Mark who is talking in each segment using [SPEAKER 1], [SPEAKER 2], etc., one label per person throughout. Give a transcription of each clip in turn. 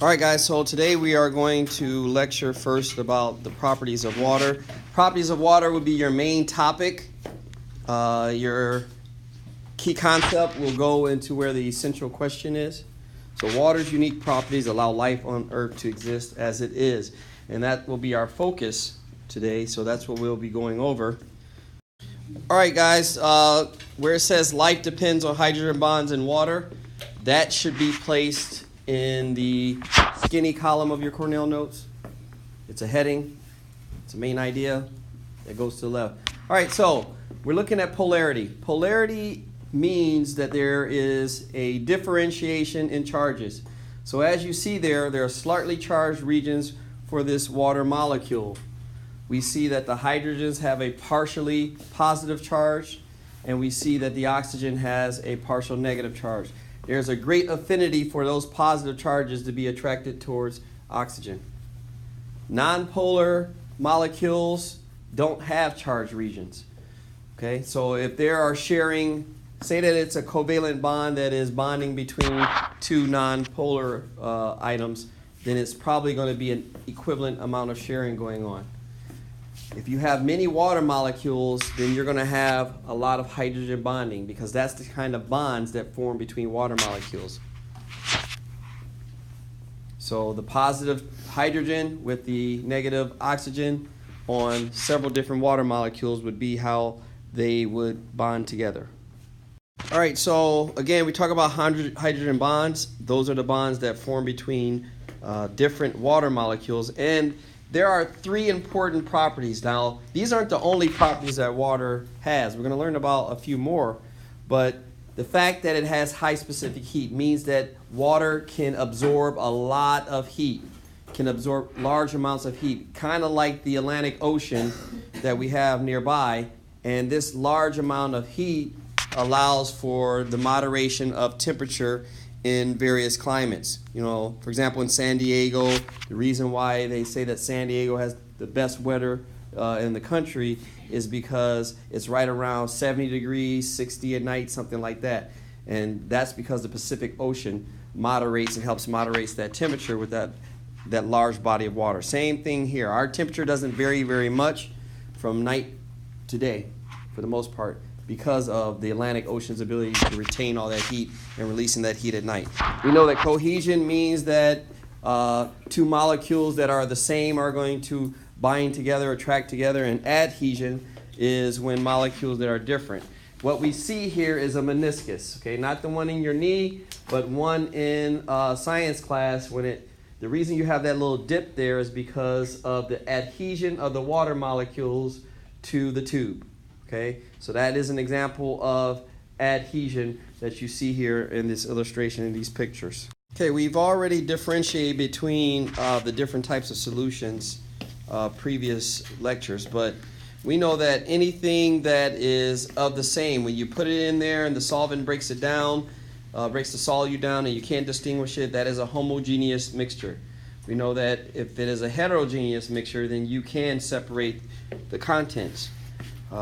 [SPEAKER 1] All right, guys, so today we are going to lecture first about the properties of water. Properties of water would be your main topic. Your key concept will go into where the central question is. So water's unique properties allow life on Earth to exist as it is. And that will be our focus today, so that's what we'll be going over. All right, guys, where it says life depends on hydrogen bonds in water, that should be placed in the skinny column of your Cornell notes. It's a heading. It's a main idea that goes to the left. All right, so we're looking at polarity. Polarity means that there is a differentiation in charges. So as you see there are slightly charged regions for this water molecule. We see that the hydrogens have a partially positive charge, and we see that the oxygen has a partial negative charge. There's a great affinity for those positive charges to be attracted towards oxygen. Nonpolar molecules don't have charged regions. Okay, so if they are sharing, say that it's a covalent bond that is bonding between two nonpolar items, then it's probably going to be an equivalent amount of sharing going on. If you have many water molecules, then you're going to have a lot of hydrogen bonding because that's the kind of bonds that form between water molecules. So the positive hydrogen with the negative oxygen on several different water molecules would be how they would bond together. All right, so again, we talk about hydrogen bonds. Those are the bonds that form between different water molecules, and there are three important properties. Now, these aren't the only properties that water has. We're going to learn about a few more, but the fact that it has high specific heat means that water can absorb a lot of heat, can absorb large amounts of heat, kind of like the Atlantic Ocean that we have nearby, and this large amount of heat allows for the moderation of temperature in various climates. You know, for example, in San Diego, the reason why they say that San Diego has the best weather in the country is because it's right around 70 degrees, 60 at night, something like that. And that's because the Pacific Ocean moderates and helps moderates that temperature with that large body of water. Same thing here. Our temperature doesn't vary very much from night to day, for the most part, because of the Atlantic Ocean's ability to retain all that heat and releasing that heat at night. We know that cohesion means that two molecules that are the same are going to bind together, attract together, and adhesion is when molecules that are different. What we see here is a meniscus, okay, not the one in your knee, but one in science class. The reason you have that little dip there is because of the adhesion of the water molecules to the tube. Okay, so that is an example of adhesion that you see here in this illustration in these pictures. Okay, we've already differentiated between the different types of solutions previous lectures, but we know that anything that is of the same, when you put it in there and the solvent breaks it down, breaks the solute down and you can't distinguish it, that is a homogeneous mixture. We know that if it is a heterogeneous mixture, then you can separate the contents.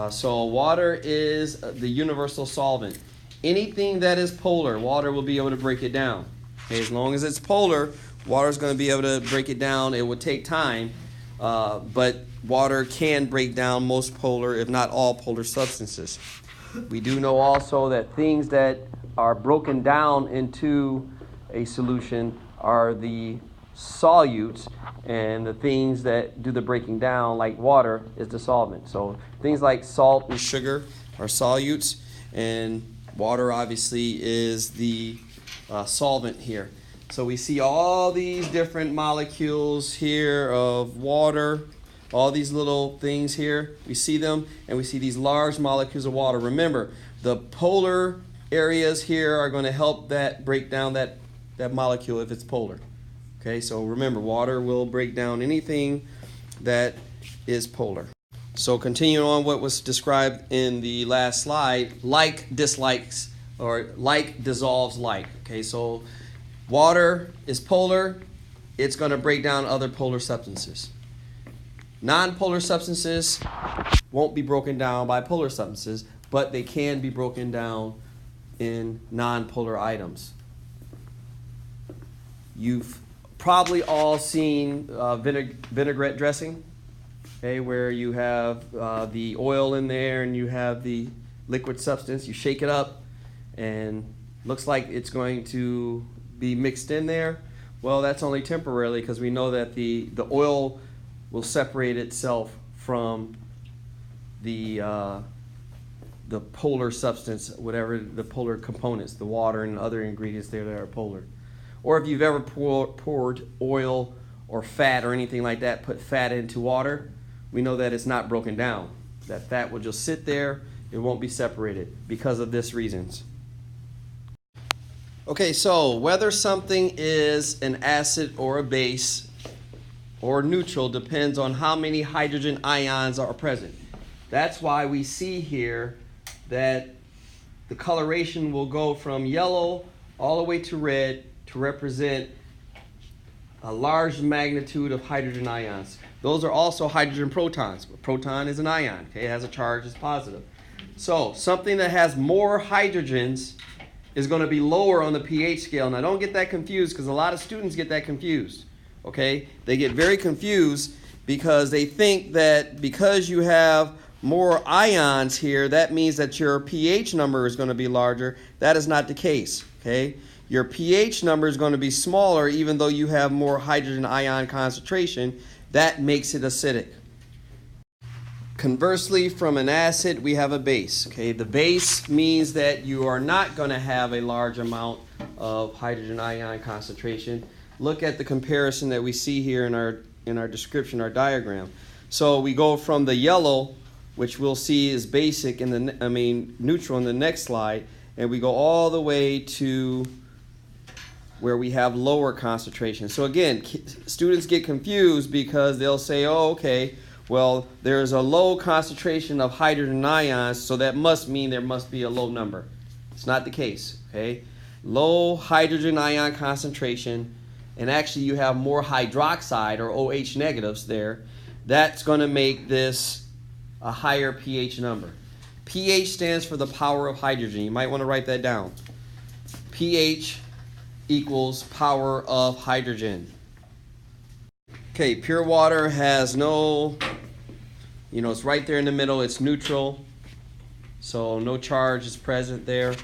[SPEAKER 1] So water is the universal solvent. Anything that is polar, water will be able to break it down. Okay, as long as it's polar, water is going to be able to break it down. It would take time, but water can break down most polar, if not all polar substances. We do know also that things that are broken down into a solution are the solutes, and the things that do the breaking down, like water, is the solvent. So things like salt and sugar are solutes, and water obviously is the solvent here. So we see all these different molecules here of water, all these little things here. We see them, and we see these large molecules of water. Remember, the polar areas here are going to help that break down that molecule if it's polar. Okay, so remember, water will break down anything that is polar. So continuing on what was described in the last slide, like dislikes, or like dissolves like. Okay, so water is polar, it's going to break down other polar substances. Non-polar substances won't be broken down by polar substances, but they can be broken down in non-polar items. You've probably all seen vinaigrette dressing, okay, where you have the oil in there and you have the liquid substance. You shake it up and looks like it's going to be mixed in there. Well, that's only temporarily, because we know that the oil will separate itself from the polar substance, whatever the polar components, the water and other ingredients there that are polar. Or if you've ever poured oil or fat or anything like that, put fat into water, we know that it's not broken down. That fat will just sit there, it won't be separated because of this reasons. Okay, so whether something is an acid or a base or neutral depends on how many hydrogen ions are present. That's why we see here that the coloration will go from yellow all the way to red to represent a large magnitude of hydrogen ions. Those are also hydrogen protons. A proton is an ion, okay? It has a charge, it's positive. So something that has more hydrogens is going to be lower on the pH scale. Now don't get that confused, because a lot of students get that confused, okay? They get very confused because they think that because you have more ions here, that means that your pH number is going to be larger. That is not the case, okay? Your pH number is going to be smaller even though you have more hydrogen ion concentration. That makes it acidic. Conversely, from an acid, we have a base. Okay, the base means that you are not going to have a large amount of hydrogen ion concentration. Look at the comparison that we see here in our description, our diagram. So we go from the yellow, which we'll see is basic neutral in the next slide, and we go all the way to where we have lower concentration. So again, students get confused because they'll say, oh, okay, well, there's a low concentration of hydrogen ions, so that must mean there must be a low number. It's not the case, okay? Low hydrogen ion concentration, and actually you have more hydroxide or OH negatives there. That's going to make this a higher pH number. pH stands for the power of hydrogen. You might want to write that down. pH equals power of hydrogen. Okay, pure water has no, it's right there in the middle. It's neutral, so no charge is present there.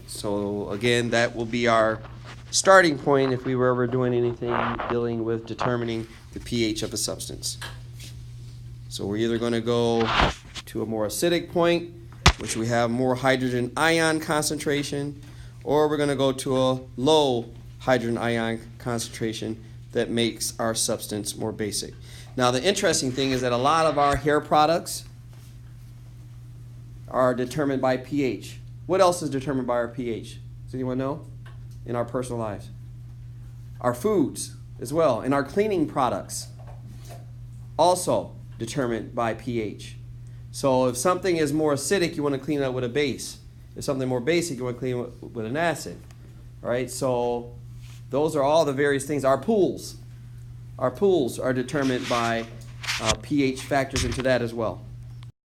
[SPEAKER 1] So again, that will be our starting point if we were ever doing anything dealing with determining the pH of a substance. So we're either going to go to a more acidic point, which we have more hydrogen ion concentration, or we're going to go to a low hydrogen ion concentration that makes our substance more basic. Now the interesting thing is that a lot of our hair products are determined by pH. What else is determined by our pH? Does anyone know? In our personal lives. Our foods as well, and our cleaning products also determined by pH. So if something is more acidic, you want to clean it up with a base. If something more basic, you want to clean it with an acid. All right, so those are all the various things. Our pools are determined by pH factors into that as well.